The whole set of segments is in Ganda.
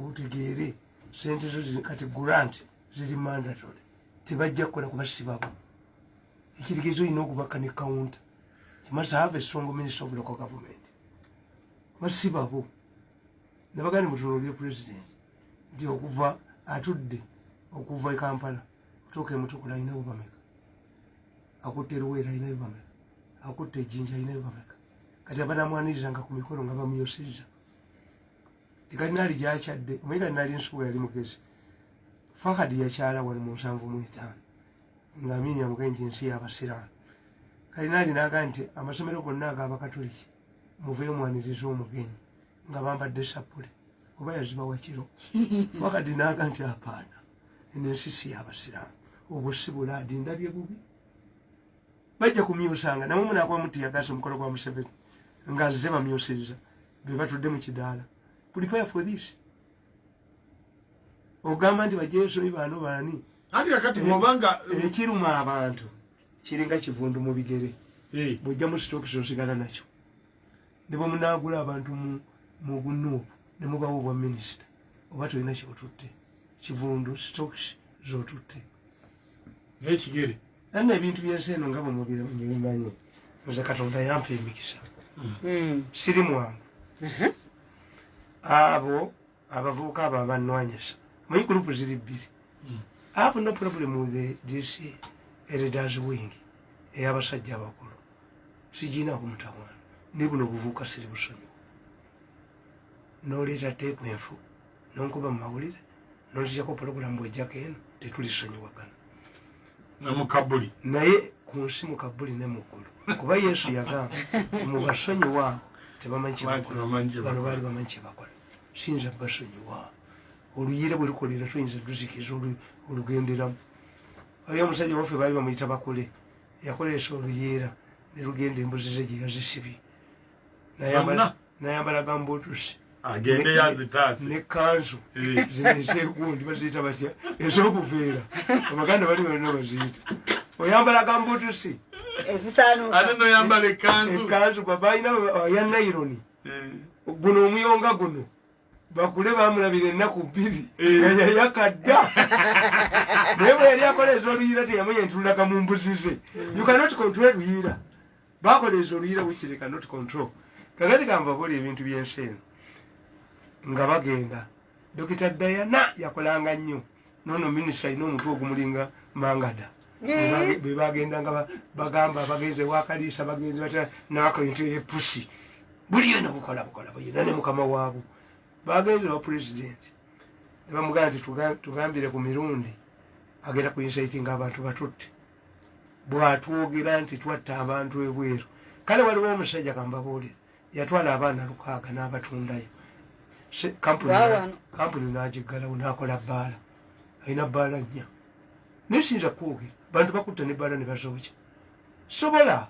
otegeere sente zo kati grant ziri mandatory tebajja kukola kuba sibabo ekitegeezo olina okubaka ne counter you must have a strong minister of local government basibabo nabagani mutunuulire president nti okuva atudde okuva e Kampala otuuka emutukula ayina bubameka akutte Luweera ayina bubameka akutte Ejjinja ayina bubameka kati abanamwanirizanga ku mikolo nga bamuyosezza tikalinaali gyakyadde omanyi kalinaali nsuwa yali mugezi fakadi yakyala wano mu 75 nga Amiini Amugenji ensi y'abasiraamu kalinaali naga nti amasomero gonna ag'abakatoliki muveeyo mwaniriza omugenyi nga bambadde sapule oba yaziba wakiro fakadi naga nti apaana enensi si y'abasiraamu obwo si bulaadi ndabye bubi bajja kumyusanga namwe munaakuba mutiyagasa omukolo gwa Museveni ng'azze bamyusiriza be batudde mu kidaala prepare for this ogamba nti bajeesomi bano baani ati kakati mubanga ekiruma abantu kiringa kivundu mu bigere bwojja mu stokisi osigala nakyo ne bwe munaagula abantu mu gunuupu ne mubawo obwa minisita oba tolina kyotutte kivundu stokisi zotutte ekigere anna ebintu byensi eno nga bwemubimanyi nze Katonda yampa emikisa siri mwangu abo abavubuka abo abannwanyisa manyi gurupu ziri bbiri I have no problem with this elders wing ey'abasajja abakulu sigiina kumutawaana ne buno buvubuka siri busonyiwa n'oleeta teepu enfu n'onkuba mu mawulire n'onzijako pologulamu bwejjako eno tetulisonyiwagana namukabuli naye ku nsi mu kabuli ne muggulu kuba Yesu yagamba nti mubasonyiwaawo tebamanyi kyebakola bano baali bamanyi kyebakola siyinza basonyiwaawo oluyira bwe lukolera tuyinza tuzikiza olugenderamu waliyo omusajja waffe baali bamuyita Bakule yakolesa oluyeera ne lugenda embuzi ze gye yazisibye nayambala gambuutusi agende yazitaasi ne kanzu zino ezegundi baziyita batya ez'obuveera abaganda bali balina baziyita oyambala gambuutusi ate noyambala ekanzu babalina ya naironi guno omuyonga guno Bakule bamulabira ennaku 2 nga yayakadda naye bwe yali akoleza oluyira teyamanya ntululaga mu mbuzi ze you cannot control luyira bakoleza oluyira which they cannot control kakati kanvabuli ebintu byensi eno nga bagenda Dokita Diana yakolanga nnyo nono minisita alina omutwe ogumulinga Mangada be bagenda nga bagamba bagenze wakaliisa bagenze batya nakointu epusi buli yona bukola bayina ne mukama waabo bagendera wa president ne bamugamba nti tugambire ku mirundi agenda ku insighting abantu batutte bwatwogera nti twatta abantu ebweru kale waliwo omusajja kambabuulire yatwala abaana 6 n'abatundayo kampuni n'agiggalawo n'akola bbaala alina bbaala 4 nesinza kwogera bantu bakutta ne bbaala ne bazookya sobola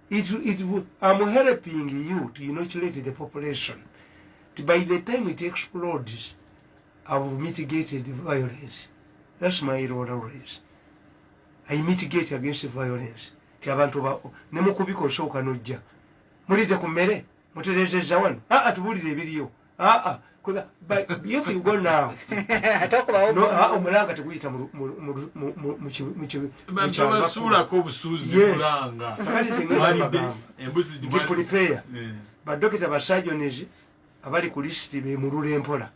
I'm helping you to inoculate the population. By the time it explodes, I've mitigated the violence. That's my role always. I mitigate against the violence. Nemukubiko soka nojja. Mulide ku mmere, muterezeza wano. Tubulire ebiriyo. But if you go now, omulanga teguyita mukibasuulako obusuuzi mulanga. Prepare. Badokita basajonizi abali ku lisiti be mulula empola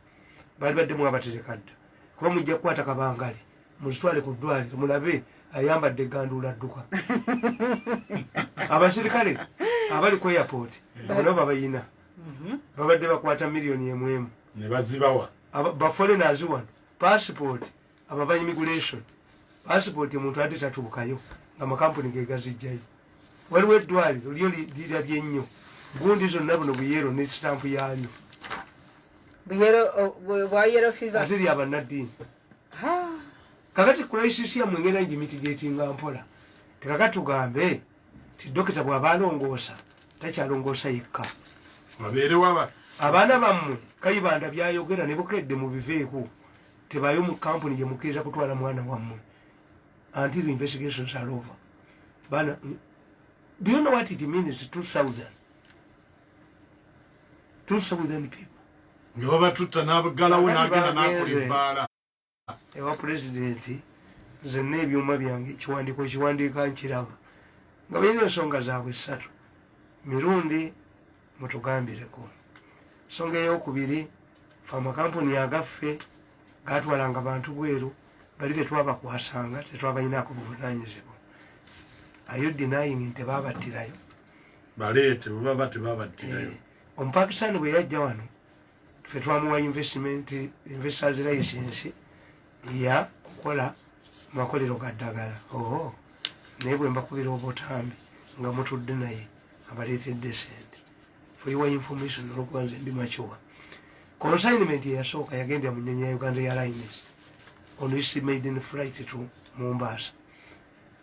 bali baddemu abaterekadda kuba mujja kukwata kabangali muzitwale ku ddwaliro mulabe ayambadde gandula dduka abasirikale abali ku airport nabo bayina babadde bakwata miliyoni emwemu ne bazibawa baforeigners wano passport ababanyi immigration passport omuntu adde tatubukayo nga makampuni ge gazijjayo waliwo eddwaliro lyo lirabye nnyo gundi zonna buno buyero ne stampu yalyo buyero fever ateri abannaddiini kakati crisis ya mwengenda ngimitigatinga mpola tekaka tugambe ti dokita bw'aba alongoosa takyalongoosa yekka abaana bammwe Kayibanda byayogera ne bukedde mu biveeko tebayo mu kampuni gye mukkiriza kutwala mwana wammwe until investigations are over. Bana, do you know what it means? 2,000 people Ngaba tutta nabagalawo nagenda nakulimbala. Ewa president zenna ebyuma byange kiwandiika nkiraba nga balina ensonga zaabwe 3 mirundi mutugambireko. Ensonga eyokubiri fe amakampuni agaffe gatwalanga bantu bweru bali betwabakwasanga tetwabalinaako buvunanyizibwa. Are you denying nti babattirayo? Baleete baba tebabattirayo. Omupakisani bwe yajja wano ffe twamuwa investors license ya kukola makolero ga ddagala. Naye bwe mbakubira obutambi nga mutudde naye abaleetedde sente. For your information olwokuba nze ndi makyuwa. Consignment eyasooka yagendera mu nnyonyi ya Uganda Airlines on its maiden flight to Mombasa.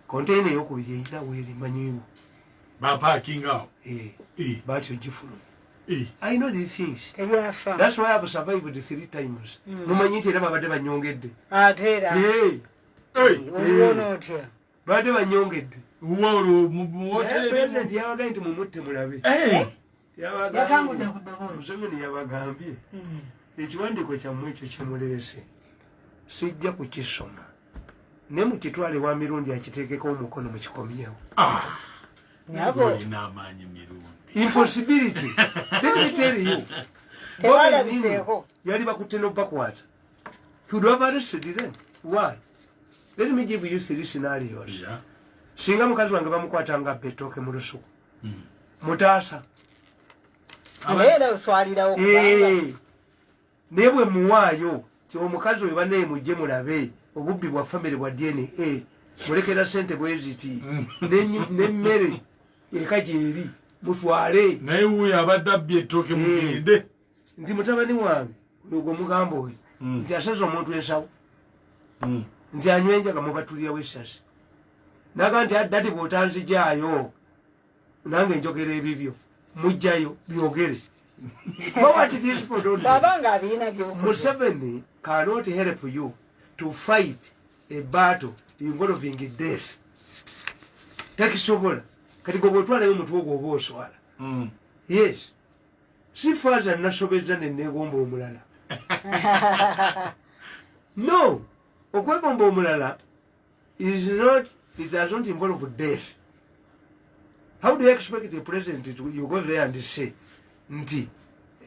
Container eyokubiri eyina weeri manyiwo. Parking out. Batyo gifulu. I know these things. That's why I've survived 3 times. Mumanyi nti era babadde banyongedde. Badde banyongedde. President yabagambye nti mumutte mulabe. Museveni yabagambye ekiwandiiko kyammwe ekyo kyemuleese sijja kukisoma ne mukitwale wa mirundi akiteekeko omukono mukikomyewo. Impossibility. Let me tell you. Yali bakutte n'obakwata. He would have arrested them. Why? Let me give you 3 scenarios. Singa mukazi wange bamukwata nga betooke mu lusuku. Mutaasa. Naye bwe muwaayo ti omukazi oyo banaye mujje mulabe obubbi bwa famire bwa DNA mulekera sente bweziti n'emmere eka gyeri mutwale. Naye wuyo abadde abbye ettooke mugende. Nti mutabani wange oyo gwe mugamba oyo nti asaza omuntu ensawo nti anywa enjaga mubatulirawo essasi naga nti addati bw'otanzijaayo nange njogera ebibyo mujjayo byogere. Museveni cannot help you to fight a battle involving death. Takisobola kati gwe bwotwalayo omutwe ogwo oba oswala. Yes. Si faza nasobeza nenegomba omulala. No. Okwegomba omulala it does not involve death. How do you expect the president to you go there and say nti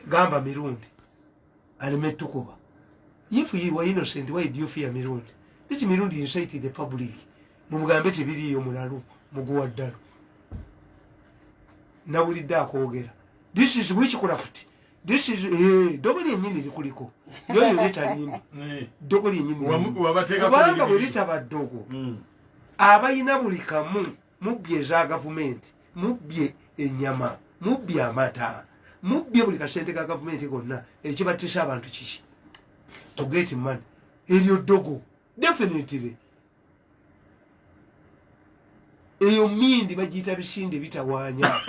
gamba mirundi aleme tukuba? If you were innocent, why do you fear mirundi? This mirundi incited the public. Mugambe tibiriyo mulalu muguwa ddalo. Nawulidde akoogera. This is witchcraft. This is dogoli yennyini likuliko. Yoyo leta nyini. Dogoli yennyini. Kubanga bwe litaba ddogo. Abayina buli kamu mubbye eza gavumenti, mubbye ennyama, mubbye amata, mubbye buli kasente ka gavumenti konna ekibattisa abantu kiki? To get money. Eryo ddogo. Definitely. Eyo mindi bagiyita bisinde bitawaanya.